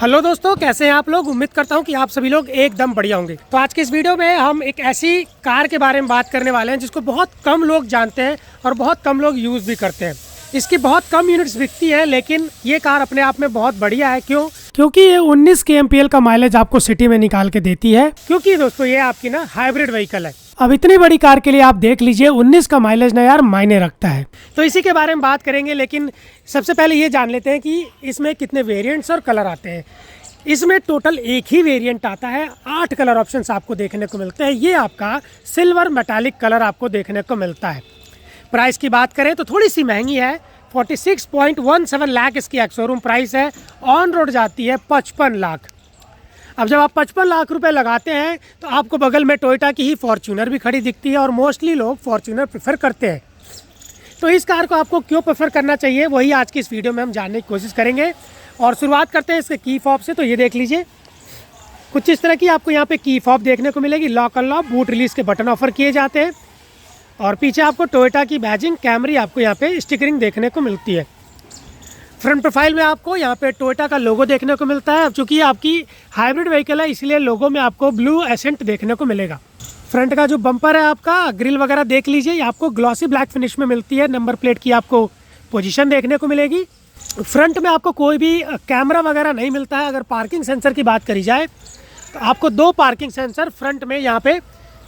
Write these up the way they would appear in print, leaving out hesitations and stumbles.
Hello दोस्तों, कैसे हैं आप लोग। उम्मीद करता हूं कि आप सभी लोग एकदम बढ़िया होंगे। तो आज के इस वीडियो में हम एक ऐसी कार के बारे में बात करने वाले हैं जिसको बहुत कम लोग जानते हैं और बहुत कम लोग यूज़ भी करते हैं। इसकी बहुत कम यूनिट्स बिकती हैं, लेकिन ये कार अपने आप में बहुत बढ़िया है। क्योंकि ये 19 kmpl का माइलेज आपको सिटी में निकाल के देती है। क्योंकि दोस्तों ये आपकी ना हाइब्रिड व्हीकल है। अब इतनी बड़ी कार के लिए आप देख लीजिए 19 का माइलेज ना यार मायने रखता है। तो इसी के बारे में बात करेंगे, लेकिन सबसे पहले ये जान लेते हैं कि इसमें कितने वेरिएंट्स और कलर आते हैं। इसमें टोटल एक ही वेरिएंट आता है, 8 कलर ऑप्शंस आपको देखने को मिलते हैं। ये आपका सिल्वर मेटालिक कलर आपको देखने को मिलता है। प्राइस की बात करें तो थोड़ी सी महंगी है, 46.17 लाख इसकी एक्स-शोरूम प्राइस है। ऑन रोड जाती है 55 लाख। अब जब आप 55 लाख रुपए लगाते हैं तो आपको बगल में टोयोटा की ही फॉर्च्यूनर भी खड़ी दिखती है, और मोस्टली लोग फॉर्च्यूनर प्रेफर करते हैं। तो इस कार को आपको क्यों प्रेफर करना चाहिए, वही आज की इस वीडियो में हम जानने की कोशिश करेंगे। और शुरुआत करते हैं इसके की फॉब से। तो ये देख लीजिए, कुछ इस तरह की आपको यहाँ पे की फॉब देखने को मिलेगी। लॉक अनलॉक, बूट रिलीज के बटन ऑफर किए जाते हैं, और पीछे आपको टोयोटा की बैजिंग, कैमरी आपको यहाँ पे स्टिकरिंग देखने को मिलती है। फ्रंट प्रोफाइल में आपको यहाँ पे टोयोटा का लोगो देखने को मिलता है। अब चूंकि ये आपकी हाइब्रिड व्हीकल है, इसलिए लोगो में आपको ब्लू एसेंट देखने को मिलेगा। फ्रंट का जो बम्पर है, आपका ग्रिल वगैरह देख लीजिए, ये आपको ग्लॉसी ब्लैक फिनिश में मिलती है। नंबर प्लेट की आपको पोजीशन देखने को मिलेगी। फ्रंट में आपको कोई भी कैमरा वगैरह नहीं मिलता है। अगर पार्किंग सेंसर की बात करी जाए तो आपको 2 पार्किंग सेंसर फ्रंट में यहाँ पे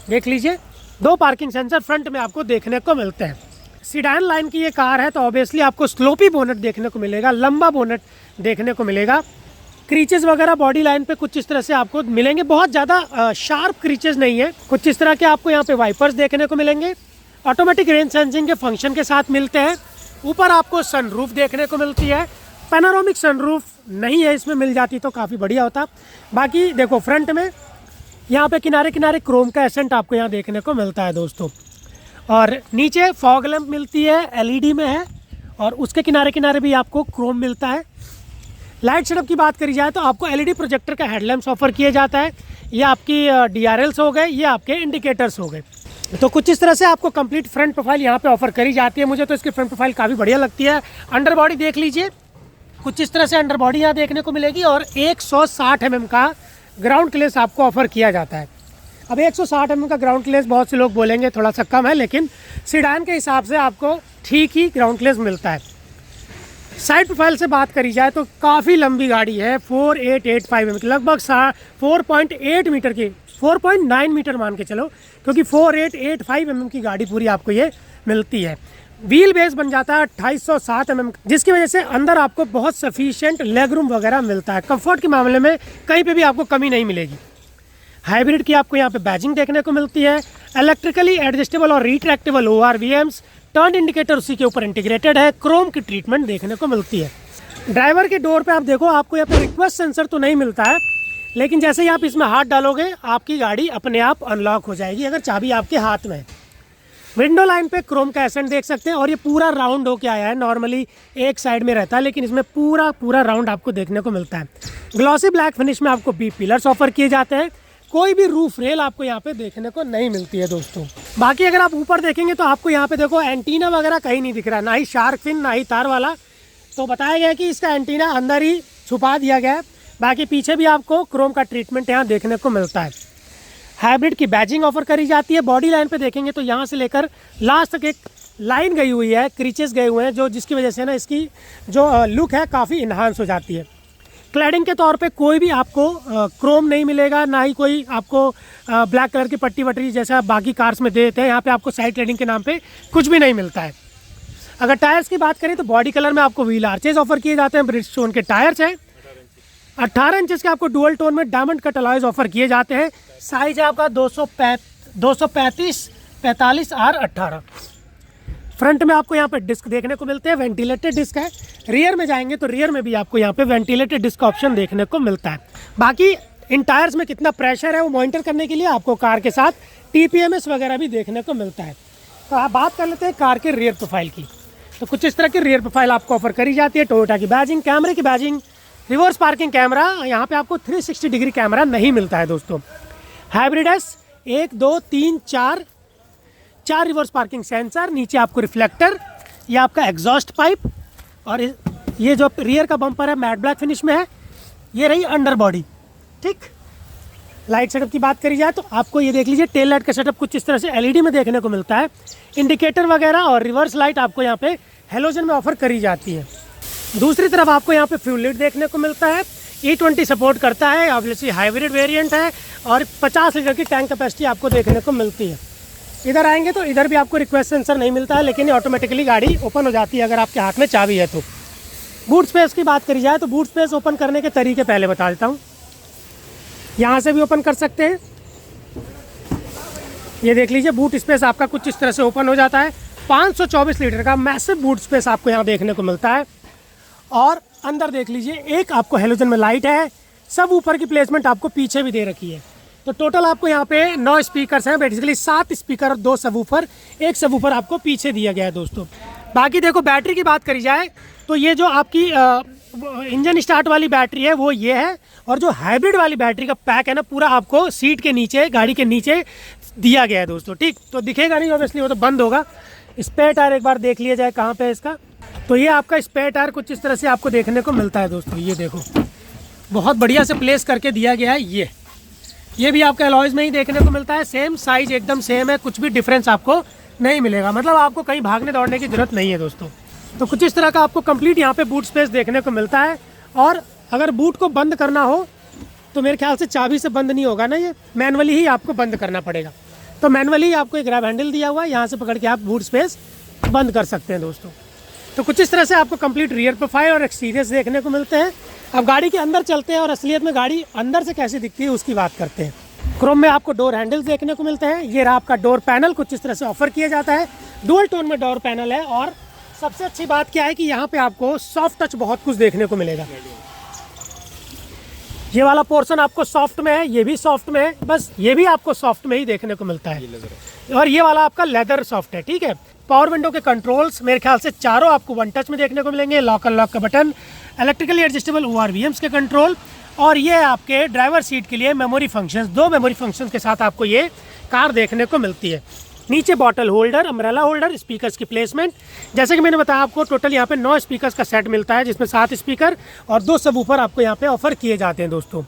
देख लीजिए, 2 पार्किंग सेंसर फ्रंट में आपको देखने को मिलते हैं। सीडान लाइन की ये कार है, तो ऑब्वियसली आपको स्लोपी बोनट देखने को मिलेगा, लंबा बोनट देखने को मिलेगा। क्रीचेस वगैरह बॉडी लाइन पे कुछ इस तरह से आपको मिलेंगे, बहुत ज़्यादा शार्प क्रीचेस नहीं है। कुछ इस तरह के आपको यहाँ पे वाइपर्स देखने को मिलेंगे, ऑटोमेटिक रेन सेंसिंग के फंक्शन के साथ मिलते हैं। ऊपर आपको सनरूफ देखने को मिलती है। पैनोरामिक सनरूफ नहीं है, इसमें मिल जाती तो काफ़ी बढ़िया होता। बाकी देखो, फ्रंट में यहाँ पे किनारे किनारे क्रोम का एसेंट आपको यहाँ देखने को मिलता है दोस्तों। और नीचे फॉग लैंप मिलती है, एलईडी में है, और उसके किनारे किनारे भी आपको क्रोम मिलता है। लाइट सेटअप की बात करी जाए तो आपको एलईडी प्रोजेक्टर का हेडलैम्प्स ऑफर किया जाता है। ये आपकी डीआरएल्स हो गए, ये आपके इंडिकेटर्स हो गए। तो कुछ इस तरह से आपको कंप्लीट फ्रंट प्रोफाइल यहाँ पे ऑफर करी जाती है। मुझे तो इसकी फ्रंट प्रोफाइल काफ़ी बढ़िया लगती है। अंडर बॉडी देख लीजिए, कुछ इस तरह से अंडर बॉडी यहाँ देखने को मिलेगी, और 160 mm का ग्राउंड क्लियरेंस आपको ऑफर किया जाता है। अब 160 mm का ग्राउंड क्लियरेंस बहुत से लोग बोलेंगे थोड़ा सा कम है, लेकिन सीडान के हिसाब से आपको ठीक ही ग्राउंड क्लियरेंस मिलता है। साइड प्रोफाइल से बात करी जाए तो काफ़ी लंबी गाड़ी है, 4885 mm की, लगभग 4.8 मीटर की, 4.9 मीटर मान के चलो, क्योंकि 4885 mm की गाड़ी पूरी आपको ये मिलती है। व्हील बेस बन जाता है 2807 mm, जिसकी वजह से अंदर आपको बहुत सफिशिएंट लेग रूम वगैरह मिलता है। कंफर्ट के मामले में कहीं पे भी आपको कमी नहीं मिलेगी। हाइब्रिड की आपको यहाँ पे बैजिंग देखने को मिलती है। इलेक्ट्रिकली एडजस्टेबल और रिट्रैक्टेबल ORVMs, टर्न इंडिकेटर उसी के ऊपर इंटीग्रेटेड है। क्रोम की ट्रीटमेंट देखने को मिलती है। ड्राइवर के डोर पे आप देखो, आपको यहाँ पे रिक्वेस्ट सेंसर तो नहीं मिलता है, लेकिन जैसे ही आप इसमें हाथ डालोगे आपकी गाड़ी अपने आप अनलॉक हो जाएगी, अगर चाबी आपके हाथ में है। विंडो लाइन पे क्रोम का एसेंट देख सकते हैं, और ये पूरा राउंड होके आया है। नॉर्मली एक साइड में रहता है, लेकिन इसमें पूरा राउंड आपको देखने को मिलता है। ग्लॉसी ब्लैक फिनिश में आपको बी पिलर्स ऑफर किए जाते हैं। कोई भी रूफ रेल आपको यहाँ पे देखने को नहीं मिलती है दोस्तों। बाकी अगर आप ऊपर देखेंगे तो आपको यहाँ पे देखो एंटीना वगैरह कहीं नहीं दिख रहा, ना ही शार्क फिन, ना ही तार वाला। तो बताया गया कि इसका एंटीना अंदर ही छुपा दिया गया है। बाकी पीछे भी आपको क्रोम का ट्रीटमेंट यहाँ देखने को मिलता है। हाइब्रिड की बैजिंग ऑफर करी जाती है। बॉडी लाइन पे देखेंगे तो यहाँ से लेकर लास्ट तक एक लाइन गई हुई है, क्रीचेस गए हुए हैं, जो जिसकी वजह से ना इसकी जो लुक है काफ़ी इन्हांस हो जाती है। क्लैडिंग के तौर पे कोई भी आपको क्रोम नहीं मिलेगा, ना ही कोई आपको ब्लैक कलर की पट्टी वट्टी जैसा बाकी कार्स में देते हैं। यहाँ पे आपको साइड क्लैडिंग के नाम पे कुछ भी नहीं मिलता है। अगर टायर्स की बात करें तो बॉडी कलर में आपको व्हील आर्चेज ऑफर किए जाते हैं। ब्रिजस्टोन के टायर्स हैं, 18 इंचेस के आपको डुअल टोन में डायमंड कट अलॉयज ऑफर किए जाते हैं। साइज है आपका 235 45 R18। फ्रंट में आपको यहाँ पे डिस्क देखने को मिलते हैं, वेंटिलेटेड डिस्क है। रियर में जाएंगे तो रियर में भी आपको यहाँ पे वेंटिलेटेड डिस्क ऑप्शन देखने को मिलता है। बाकी इन टायर्स में कितना प्रेशर है वो मॉनिटर करने के लिए आपको कार के साथ TPMS वगैरह भी देखने को मिलता है। तो आप बात कर लेते हैं कार के रियर प्रोफाइल की। तो कुछ इस तरह की रियर प्रोफाइल आपको ऑफर करी जाती है। टोयोटा की बैजिंग, कैमरे की बैजिंग, रिवर्स पार्किंग कैमरा, यहाँ पे आपको 360 डिग्री कैमरा नहीं मिलता है दोस्तों। Hybrid S 1 2 3 4 reverse parking sensor, नीचे आपको रिफ्लेक्टर, ये आपका एग्जॉस्ट पाइप, और ये जो रियर का बम्पर है मैट ब्लैक फिनिश में है। ये रही अंडर बॉडी। ठीक, लाइट सेटअप की बात करी जाए तो आपको ये देख लीजिए टेल लाइट का सेटअप कुछ इस तरह से एलईडी में देखने को मिलता है। इंडिकेटर वगैरह और रिवर्स लाइट आपको यहाँ पे हेलोजन में ऑफर करी जाती है। दूसरी तरफ आपको यहाँ पे फ्यूल लिड देखने को मिलता है। E20 सपोर्ट करता है, ऑब्वियसली हाइब्रिड वेरिएंट है और 50 लीटर की टैंक कैपेसिटी आपको देखने को मिलती है। इधर आएंगे तो इधर भी आपको रिक्वेस्ट सेंसर नहीं मिलता है, लेकिन ये ऑटोमेटिकली गाड़ी ओपन हो जाती है अगर आपके हाथ में चाबी है तो। बूट स्पेस की बात करी जाए तो बूट स्पेस ओपन करने के तरीके पहले बता देता हूँ। यहाँ से भी ओपन कर सकते हैं, ये देख लीजिए बूट स्पेस आपका कुछ इस तरह से ओपन हो जाता है। 524 लीटर का मैसिव बूट स्पेस आपको यहाँ देखने को मिलता है। और अंदर देख लीजिए एक आपको हेलोजन में लाइट है। सब ऊपर की प्लेसमेंट आपको पीछे भी दे रखी है। तो टोटल आपको यहाँ पे 9 स्पीकर्स हैं, बेसिकली 7 स्पीकर और 2 सबवूफर, एक सबवूफर आपको पीछे दिया गया है दोस्तों। बाकी देखो बैटरी की बात करी जाए तो ये जो आपकी इंजन स्टार्ट वाली बैटरी है वो ये है, और जो हाइब्रिड वाली बैटरी का पैक है ना पूरा आपको सीट के नीचे, गाड़ी के नीचे दिया गया है दोस्तों। ठीक, तो दिखेगा नहीं ऑब्वियसली, वो तो बंद होगा। स्पेयर टायर एक बार देख लिया जाए कहाँ पे है इसका, तो ये आपका स्पेयर टायर कुछ इस तरह से आपको देखने को मिलता है दोस्तों। ये देखो बहुत बढ़िया से प्लेस करके दिया गया है। ये भी आपका अलॉयज में ही देखने को मिलता है। सेम साइज एकदम सेम है, कुछ भी डिफरेंस आपको नहीं मिलेगा, मतलब आपको कहीं भागने दौड़ने की जरूरत नहीं है दोस्तों। तो कुछ इस तरह का आपको कंप्लीट यहाँ पे बूट स्पेस देखने को मिलता है। और अगर बूट को बंद करना हो तो मेरे ख्याल से चाबी से बंद नहीं होगा ना, ये मैनुअली ही आपको बंद करना पड़ेगा। तो मैनुअली ही आपको एक ग्रैब हैंडल दिया हुआ है, यहाँ से पकड़ के आप बूट स्पेस बंद कर सकते हैं दोस्तों। तो कुछ इस तरह से आपको कंप्लीट रियर प्रोफाइल और एक्सटीरियर्स देखने को मिलते हैं। अब गाड़ी के अंदर चलते हैं और असलियत में गाड़ी अंदर से कैसी दिखती है उसकी बात करते हैं। क्रोम में आपको डोर हैंडल्स देखने को मिलते हैं। ये रहा आपका डोर पैनल, कुछ इस तरह से ऑफर किया जाता है। डुअल टोन में डोर पैनल है। और सबसे अच्छी बात क्या है कि यहाँ पे आपको सॉफ्ट टच बहुत कुछ देखने को मिलेगा। ये वाला पोर्शन आपको सॉफ्ट में है, ये भी सॉफ्ट में है, बस ये भी आपको सॉफ्ट में ही देखने को मिलता है। और ये वाला आपका लेदर सॉफ्ट है। ठीक है, पावर विंडो के कंट्रोल्स मेरे ख्याल से चारों आपको वन टच में देखने को मिलेंगे। लॉक अनलॉक का बटन, इलेक्ट्रिकली एडजस्टेबल ORVMs के कंट्रोल, और ये आपके ड्राइवर सीट के लिए मेमोरी फंक्शंस, 2 मेमोरी फंक्शंस के साथ आपको ये कार देखने को मिलती है। नीचे bottle holder, umbrella holder, speakers की प्लेसमेंट। जैसे कि मैंने बताया आपको टोटल यहाँ पे 9 स्पीकर्स का सेट मिलता है, जिसमें 7 स्पीकर और 2 सबवूफर आपको यहाँ पे ऑफर किए जाते हैं दोस्तों।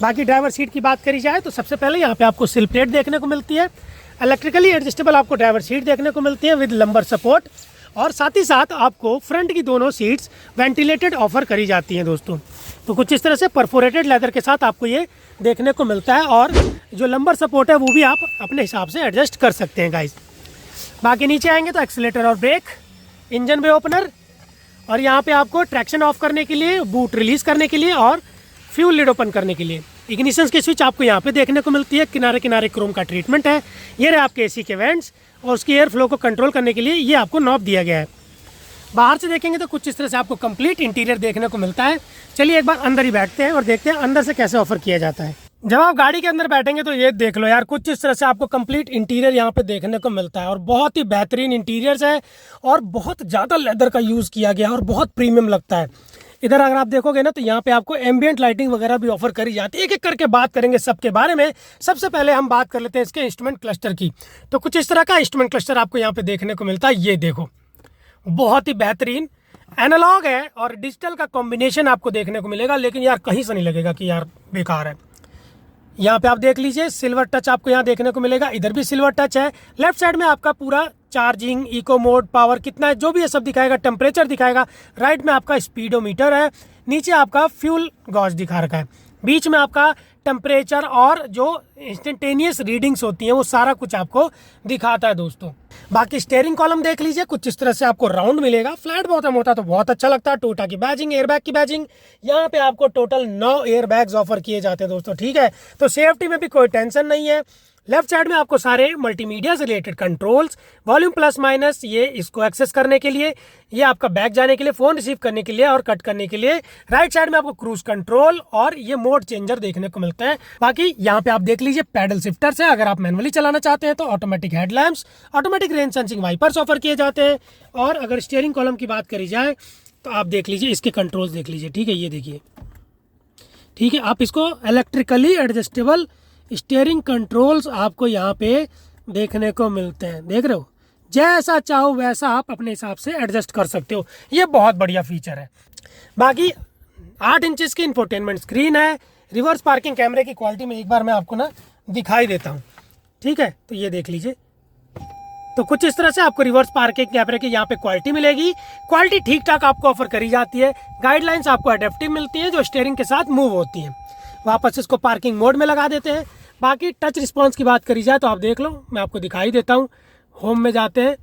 बाकी ड्राइवर सीट की बात करी जाए तो सबसे पहले यहाँ पे आपको सिल प्लेट देखने को मिलती है। इलेक्ट्रिकली एडजस्टेबल आपको ड्राइवर सीट देखने को मिलती है विद लंबर सपोर्ट, और साथ ही साथ आपको फ्रंट की दोनों सीट्स वेंटिलेटेड ऑफर करी जाती हैं दोस्तों। तो कुछ इस तरह से परफोरेटेड लेदर के साथ आपको ये देखने को मिलता है, और जो लंबर सपोर्ट है वो भी आप अपने हिसाब से एडजस्ट कर सकते हैं गाइस। बाकी नीचे आएंगे तो एक्सीलेटर और ब्रेक, इंजन बे ओपनर, और यहाँ पे आपको ट्रैक्शन ऑफ करने के लिए, बूट रिलीज करने के लिए और फ्यूल लिड ओपन करने के लिए इग्निशन की स्विच आपको यहाँ पे देखने को मिलती है। किनारे किनारे क्रोम का ट्रीटमेंट है। ये रहे आपके AC के वेंट्स, और उसकी एयर फ्लो को कंट्रोल करने के लिए ये आपको नॉब दिया गया है। बाहर से देखेंगे तो कुछ इस तरह से आपको कंप्लीट इंटीरियर देखने को मिलता है। चलिए एक बार अंदर ही बैठते हैं और देखते हैं अंदर से कैसे ऑफर किया जाता है। जब आप गाड़ी के अंदर बैठेंगे तो ये देख लो यार, कुछ इस तरह से आपको कंप्लीट इंटीरियर यहाँ पे देखने को मिलता है, और बहुत ही बेहतरीन इंटीरियर्स है, और बहुत ज़्यादा लेदर का यूज़ किया गया है, और बहुत प्रीमियम लगता है। इधर अगर आप देखोगे ना तो यहाँ पे आपको एम्बियंट लाइटिंग वगैरह भी ऑफर करी जाती है। एक एक करके बात करेंगे सबके बारे में। सबसे पहले हम बात कर लेते हैं इसके इंस्ट्रूमेंट क्लस्टर की। तो कुछ इस तरह का इंस्ट्रूमेंट क्लस्टर आपको यहाँ पे देखने को मिलता है। ये देखो बहुत ही बेहतरीन एनालॉग है और डिजिटल का कॉम्बिनेशन आपको देखने को मिलेगा, लेकिन यार कहीं से नहीं लगेगा कि यार बेकार है। यहाँ पे आप देख लीजिए सिल्वर टच आपको यहाँ देखने को मिलेगा, इधर भी सिल्वर टच है। लेफ्ट साइड में आपका पूरा चार्जिंग, इको मोड, पावर कितना है जो भी है सब दिखाएगा, टेम्परेचर दिखाएगा। राइट में आपका स्पीडोमीटर है, नीचे आपका फ्यूल गॉज दिखा रखा है, बीच में आपका टेम्परेचर और जो इंस्टेंटेनियस रीडिंग्स होती हैं वो सारा कुछ आपको दिखाता है दोस्तों। बाकी स्टीयरिंग कॉलम देख लीजिए, कुछ इस तरह से आपको राउंड मिलेगा। फ्लैट बॉटम होता तो बहुत अच्छा लगता है। टोटा की बैजिंग, एयरबैग की बैजिंग, यहाँ पे आपको टोटल 9 एयरबैग्स ऑफर किए जाते हैं दोस्तों। ठीक है, तो सेफ्टी में भी कोई टेंशन नहीं है। लेफ्ट साइड में आपको सारे मल्टीमीडिया से related controls, volume plus minus, ये इसको एक्सेस करने के लिए, ये आपका बैक जाने के लिए, फोन रिसीव करने के लिए और कट करने के लिए। राइट साइड में आपको क्रूज कंट्रोल और ये मोड चेंजर देखने को मिलता है। बाकी यहाँ पे आप देख लीजिए पैडल शिफ्टर्स है, अगर आप मैनुअली चलाना चाहते हैं तो automatic headlamps, automatic rain sensing wipers offer किए जाते हैं। और अगर स्टीयरिंग कॉलम की बात करी जाए तो आप देख लीजिए इसके कंट्रोल्स देख लीजिए। ठीक है, ये देखिए, ठीक है, आप इसको इलेक्ट्रिकली एडजस्टेबल स्टीयरिंग कंट्रोल्स आपको यहाँ पे देखने को मिलते हैं। देख रहे हो, जैसा चाहो वैसा आप अपने हिसाब से एडजस्ट कर सकते हो। ये बहुत बढ़िया फीचर है। बाकी 8 इंचेस की इंफोटेनमेंट स्क्रीन है। रिवर्स पार्किंग कैमरे की क्वालिटी में एक बार मैं आपको ना दिखाई देता हूँ, ठीक है। तो ये देख लीजिए, तो कुछ इस तरह से आपको रिवर्स पार्किंग कैमरे की यहाँ पे क्वालिटी मिलेगी। क्वालिटी ठीक ठाक आपको ऑफर करी जाती है। गाइडलाइंस आपको अडेप्टिव मिलती हैं जो स्टीयरिंग के साथ मूव होती हैं। वापस इसको पार्किंग मोड में लगा देते हैं। बाकी टच रिस्पॉन्स की बात करी जाए तो आप देख लो, मैं आपको दिखाई देता हूँ। होम में जाते हैं,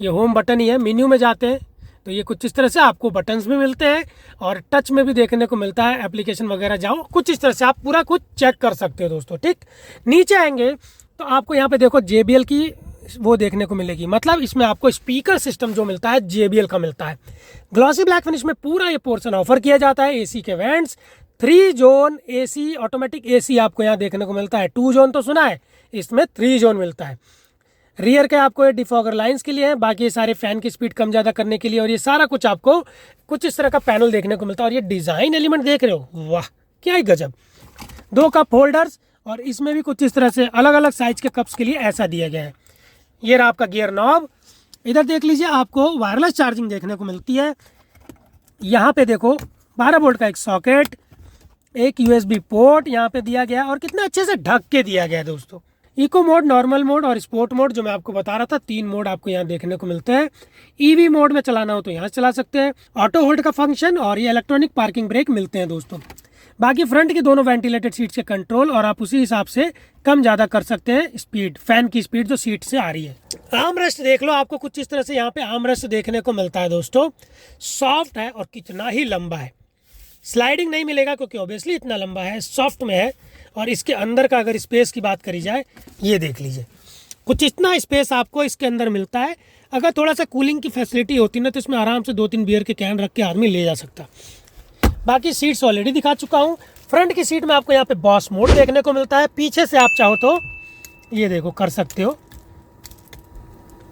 ये होम बटन ही है। मेन्यू में जाते हैं तो ये कुछ इस तरह से आपको बटन्स भी मिलते हैं और टच में भी देखने को मिलता है। एप्लीकेशन वगैरह जाओ, कुछ इस तरह से आप पूरा कुछ चेक कर सकते हो दोस्तों, ठीक। नीचे आएंगे तो आपको यहाँ पे देखो JBL की वो देखने को मिलेगी, मतलब इसमें आपको स्पीकर सिस्टम जो मिलता है JBL का मिलता है। ग्लॉसी ब्लैक फिनिश में पूरा ये पोर्शन ऑफर किया जाता है। AC के vents, 3 zone AC, automatic AC आपको यहाँ देखने को मिलता है। 2 जोन तो सुना है, इसमें 3 जोन मिलता है। रियर के आपको ये डिफॉगर लाइंस के लिए है, बाकी ये सारे फैन की स्पीड कम ज़्यादा करने के लिए, और ये सारा कुछ आपको कुछ इस तरह का पैनल देखने को मिलता है। और ये डिज़ाइन एलिमेंट देख रहे हो, वाह क्या ही गजब। 2 कप होल्डर्स, और इसमें भी कुछ इस तरह से अलग अलग साइज के कप्स के लिए ऐसा दिया गया है। ये रहा आपका गियर नॉब। इधर देख लीजिए, आपको वायरलेस चार्जिंग देखने को मिलती है। यहाँ पे देखो 12 वोल्ट का एक सॉकेट, एक USB पोर्ट यहाँ पे दिया गया, और कितना अच्छे से ढक के दिया गया है दोस्तों। इको मोड, नॉर्मल मोड और स्पोर्ट मोड जो मैं आपको बता रहा था, 3 मोड आपको यहाँ देखने को मिलते हैं। EV मोड में चलाना हो तो यहाँ चला सकते हैं। ऑटो होल्ड का फंक्शन और ये इलेक्ट्रॉनिक पार्किंग ब्रेक मिलते हैं दोस्तों। बाकी फ्रंट की दोनों वेंटिलेटेड सीट्स के कंट्रोल, और आप उसी हिसाब से कम ज़्यादा कर सकते हैं स्पीड, फैन की स्पीड जो सीट से आ रही है। आर्मरेस्ट देख लो, आपको कुछ इस तरह से यहाँ पे आर्मरेस्ट देखने को मिलता है दोस्तों। सॉफ्ट है और कितना ही लंबा है। स्लाइडिंग नहीं मिलेगा क्योंकि ऑब्वियसली इतना लंबा है, सॉफ्ट में है। और इसके अंदर का अगर स्पेस की बात करी जाए, ये देख लीजिए, कुछ इतना स्पेस आपको इसके अंदर मिलता है। अगर थोड़ा सा कूलिंग की फैसिलिटी होती ना तो इसमें आराम से 2-3 बियर के कैन रख के आदमी ले जा सकता। बाकी सीट्स ऑलरेडी दिखा चुका हूँ। फ्रंट की सीट में आपको यहाँ पे बॉस मोड देखने को मिलता है। पीछे से आप चाहो तो ये देखो कर सकते हो,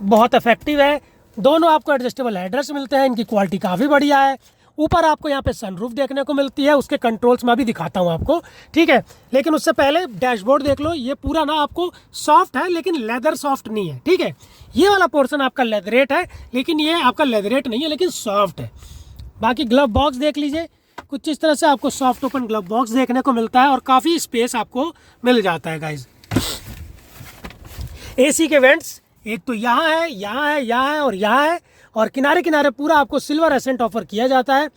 बहुत इफेक्टिव है। दोनों आपको एडजस्टेबल हेडरेस्ट मिलते हैं, इनकी क्वालिटी काफ़ी बढ़िया है। ऊपर आपको यहाँ पे सनरूफ देखने को मिलती है, उसके कंट्रोल्स मैं भी दिखाता हूँ आपको, ठीक है। लेकिन उससे पहले डैशबोर्ड देख लो, ये पूरा ना आपको सॉफ्ट है लेकिन लेदर सॉफ्ट नहीं है, ठीक है। ये वाला पोर्शन आपका लेदरेट है, लेकिन ये आपका लेदरेट नहीं है, लेकिन सॉफ्ट है। बाकी ग्लव बॉक्स देख लीजिए, कुछ इस तरह से आपको सॉफ्ट ओपन ग्लव बॉक्स देखने को मिलता है और काफ़ी स्पेस आपको मिल जाता है गाइज। AC के वेंट्स एक तो यहाँ है, यहाँ है, यहाँ है और यहाँ है, और किनारे किनारे पूरा आपको सिल्वर एसेंट ऑफर किया जाता है।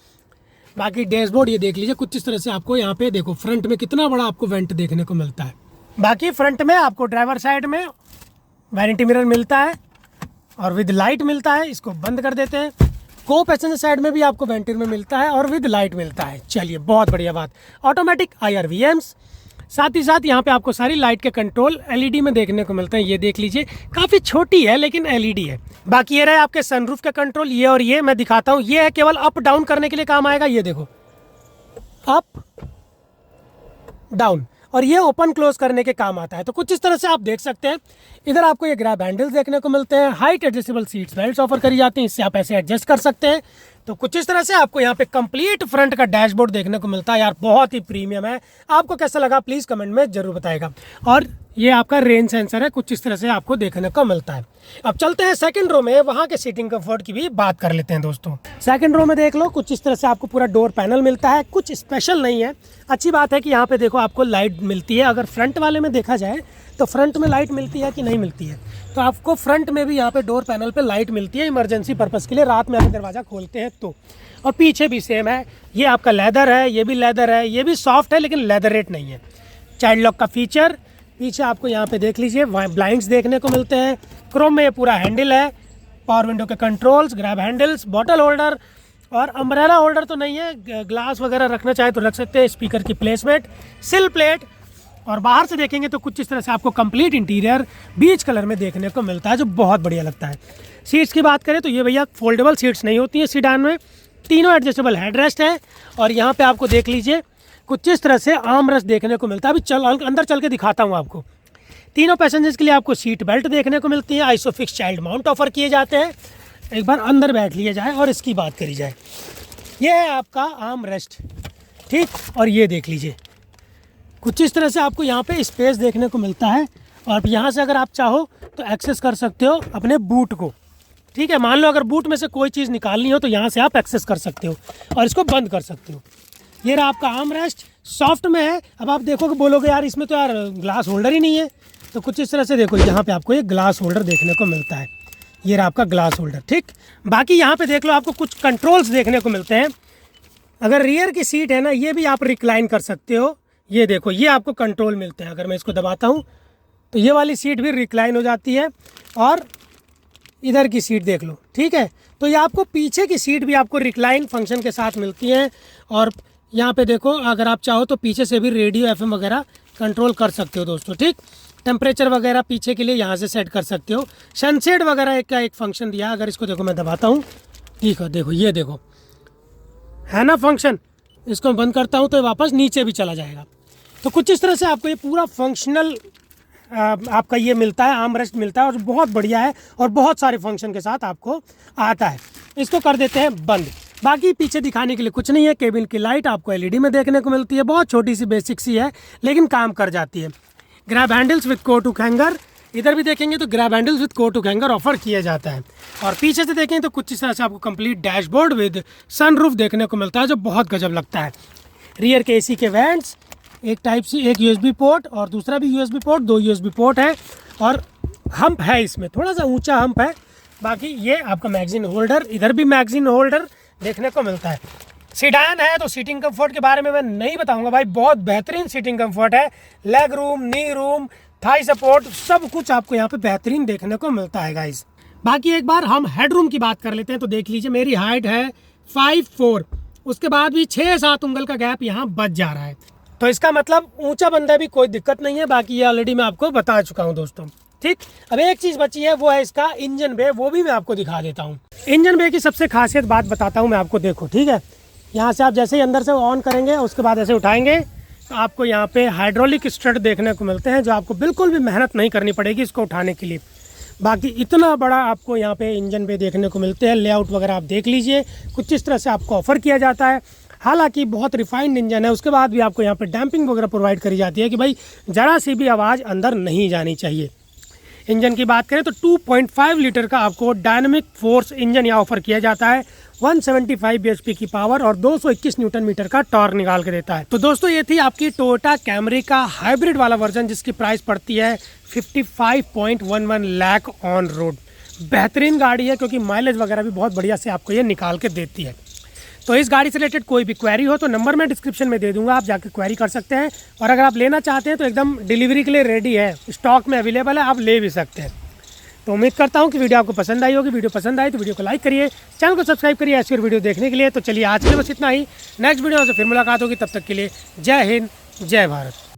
बाकी डैशबोर्ड ये देख लीजिए, कुछ इस तरह से आपको यहाँ पे देखो फ्रंट में कितना बड़ा आपको वेंट देखने को मिलता है। बाकी फ्रंट में आपको ड्राइवर साइड में वैनिटी मिरर मिलता है और विद लाइट मिलता है, इसको बंद कर देते हैं। को पैसेंजर साइड में भी आपको वेंटिर में मिलता है और विद लाइट मिलता है। चलिए बहुत बढ़िया बात। ऑटोमेटिक IRVMs, साथ ही साथ यहाँ पे आपको सारी लाइट के कंट्रोल LED में देखने को मिलते हैं। ये देख लीजिए, काफ़ी छोटी है लेकिन LED है। बाकी ये रहे आपके सनरूफ के कंट्रोल, ये और ये मैं दिखाता हूँ। ये है केवल अप डाउन करने के लिए काम आएगा, ये देखो अप डाउन, और ये ओपन क्लोज करने के काम आता है। तो कुछ इस तरह से आप देख सकते हैं। इधर आपको ये ग्रैब हैंडल्स देखने को मिलते हैं। Height adjustable seats belt offer करी जाती हैं, इससे आप ऐसे एडजस्ट कर सकते हैं। तो कुछ इस तरह से आपको यहाँ पे कंप्लीट फ्रंट का डैशबोर्ड देखने को मिलता है। यार बहुत ही प्रीमियम है। आपको कैसा लगा प्लीज़ कमेंट में जरूर बताएगा। और ये आपका रेन सेंसर है, कुछ इस तरह से आपको देखने को मिलता है। अब चलते हैं सेकंड रो में, वहाँ के सीटिंग कंफर्ट की भी बात कर लेते हैं दोस्तों। सेकंड रो में देख लो, कुछ इस तरह से आपको पूरा डोर पैनल मिलता है। कुछ स्पेशल नहीं है, अच्छी बात है कि यहाँ पे देखो आपको लाइट मिलती है। अगर फ्रंट वाले में देखा जाए तो फ्रंट में लाइट मिलती है कि नहीं मिलती है, तो आपको फ्रंट में भी यहाँ पे डोर पैनल पे लाइट मिलती है इमरजेंसी पर्पज़ के लिए, रात में अगर दरवाज़ा खोलते हैं तो। और पीछे भी सेम है, ये आपका लेदर है, ये भी लेदर है, ये भी सॉफ्ट है लेकिन लेदर रेट नहीं है। चाइल्ड लॉक का फीचर, पीछे आपको यहाँ पे देख लीजिए ब्लाइंड्स देखने को मिलते हैं। क्रोम में ये पूरा हैंडल है, पावर विंडो के controls, grab handles, bottle holder और अम्ब्रेला होल्डर तो नहीं है, ग्लास वगैरह रखना चाहे तो रख सकते हैं। स्पीकर की प्लेसमेंट, सिल प्लेट, और बाहर से देखेंगे तो कुछ इस तरह से आपको कंप्लीट इंटीरियर बीच कलर में देखने को मिलता है, जो बहुत बढ़िया लगता है। सीट्स की बात करें तो ये भैया फोल्डेबल सीट्स नहीं होती है सीडान में, तीनों एडजस्टेबल हेडरेस्ट है। और यहाँ पे आपको देख लीजिए कुछ इस तरह से आर्म रेस्ट देखने को मिलता है। अभी अंदर चल के दिखाता हूँ आपको। तीनों पैसेंजर्स के लिए आपको सीट बेल्ट देखने को मिलती है। आइसोफिक्स चाइल्ड माउंट ऑफर किए जाते हैं। एक बार अंदर बैठ लिया जाए और इसकी बात करी जाए, ये है आपका आर्म रेस्ट, ठीक। और ये देख लीजिए कुछ इस तरह से आपको यहाँ पे स्पेस देखने को मिलता है। और यहाँ से अगर आप चाहो तो एक्सेस कर सकते हो अपने बूट को, ठीक है। मान लो अगर बूट में से कोई चीज़ निकालनी हो तो यहाँ से आप एक्सेस कर सकते हो और इसको बंद कर सकते हो। ये रहा आपका आर्म रेस्ट, सॉफ्ट में है। अब आप देखोगे बोलोगे यार इसमें तो यार ग्लास होल्डर ही नहीं है, तो कुछ इस तरह से देखो यहाँ पे आपको ये ग्लास होल्डर देखने को मिलता है। ये रहा आपका ग्लास होल्डर, ठीक। बाकी यहाँ पे देख लो आपको कुछ कंट्रोल्स देखने को मिलते हैं। अगर रियर की सीट है ना, ये भी आप रिक्लाइन कर सकते हो। ये देखो ये आपको कंट्रोल मिलते हैं। अगर मैं इसको दबाता हूँ तो ये वाली सीट भी रिक्लाइन हो जाती है, और इधर की सीट देख लो, ठीक है। तो ये आपको पीछे की सीट भी आपको रिक्लाइन फंक्शन के साथ मिलती है। और यहाँ पे देखो अगर आप चाहो तो पीछे से भी रेडियो एफएम वगैरह कंट्रोल कर सकते हो दोस्तों, ठीक। टेम्परेचर वगैरह पीछे के लिए यहाँ से सेट कर सकते हो। सनसेट वगैरह का एक फंक्शन दिया। अगर इसको देखो मैं दबाता हूँ, ठीक है, देखो ये देखो है ना फंक्शन। इसको बंद करता हूँ तो वापस नीचे भी चला जाएगा। तो कुछ इस तरह से आपको ये पूरा फंक्शनल आपका ये मिलता है, आर्म रेस्ट मिलता है, और बहुत बढ़िया है और बहुत सारे फंक्शन के साथ आपको आता है। इसको कर देते हैं बंद। बाकी पीछे दिखाने के लिए कुछ नहीं है। केबिन की लाइट आपको एलईडी में देखने को मिलती है, बहुत छोटी सी बेसिक सी है लेकिन काम कर जाती है। Grab handles with coat hook hanger, इधर भी देखेंगे तो grab handles with coat hook hanger offer किया जाता है। और पीछे से देखें तो कुछ इस तरह से आपको कंप्लीट डैशबोर्ड विद सनरूफ देखने को मिलता है, जो बहुत गजब लगता है। रियर के एसी के वेंट्स, एक टाइप सी, एक यूएसबी पोर्ट और दूसरा भी यूएसबी पोर्ट, 2 यूएसबी पोर्ट है। और हम्प है इसमें, थोड़ा सा ऊंचा हम्प है। बाकी ये आपका मैगजीन होल्डर, इधर भी मैगजीन होल्डर देखने को मिलता है। सीडान है तो सीटिंग कंफर्ट के बारे में मैं नहीं बताऊंगा भाई, बहुत बेहतरीन सीटिंग कंफर्ट है। लेग रूम, नी रूम, थाई सपोर्ट, सब कुछ आपको यहाँ पे बेहतरीन देखने को मिलता है गाइस। बाकी एक बार हम हेड रूम की बात कर लेते हैं। तो देख लीजिए मेरी हाइट है 5'4", उसके बाद भी 6-7 उंगल का गैप यहाँ बच जा रहा है। तो इसका मतलब ऊंचा बंदा भी कोई दिक्कत नहीं है। बाकी ये ऑलरेडी मैं आपको बता चुका हूँ दोस्तों, ठीक। अब एक चीज़ बची है, वो है इसका इंजन बे, वो भी मैं आपको दिखा देता हूँ। इंजन बे की सबसे खासियत बात बताता हूँ मैं आपको, देखो, ठीक है। यहाँ से आप जैसे ही अंदर से ऑन करेंगे, उसके बाद ऐसे उठाएंगे तो आपको यहाँ पे हाइड्रोलिक स्टड देखने को मिलते हैं, जो आपको बिल्कुल भी मेहनत नहीं करनी पड़ेगी इसको उठाने के लिए। बाकी इतना बड़ा आपको यहाँ पे इंजन पे देखने को मिलते हैं। लेआउट वगैरह आप देख लीजिए, कुछ इस तरह से आपको ऑफर किया जाता है। हालांकि बहुत रिफाइंड इंजन है, उसके बाद भी आपको यहाँ पे डैम्पिंग वगैरह प्रोवाइड करी जाती है कि भाई ज़रा सी भी आवाज़ अंदर नहीं जानी चाहिए। इंजन की बात करें तो 2.5 लीटर का आपको डायनामिक फोर्स इंजन यहाँ ऑफर किया जाता है। 175 bhp की पावर और 221 न्यूटन मीटर का टॉर्क निकाल के देता है। तो दोस्तों ये थी आपकी टोयोटा कैमरी का हाइब्रिड वाला वर्जन, जिसकी प्राइस पड़ती है 55.11 लाख ऑन रोड। बेहतरीन गाड़ी है क्योंकि माइलेज वगैरह भी बहुत बढ़िया से आपको ये निकाल के देती है। तो इस गाड़ी से रिलेटेड कोई भी क्वेरी हो तो नंबर मैं डिस्क्रिप्शन में दे दूंगा, आप जाकर क्वेरी कर सकते हैं। और अगर आप लेना चाहते हैं तो एकदम डिलीवरी के लिए रेडी है, स्टॉक में अवेलेबल है, आप ले भी सकते हैं। तो उम्मीद करता हूँ कि वीडियो आपको पसंद आई होगी। वीडियो पसंद आई तो वीडियो को लाइक करिए, चैनल को सब्सक्राइब करिए ऐसी और वीडियो देखने के लिए। तो चलिए आज के लिए बस इतना ही, नेक्स्ट वीडियो से फिर मुलाकात होगी, तब तक के लिए जय हिंद, जय भारत।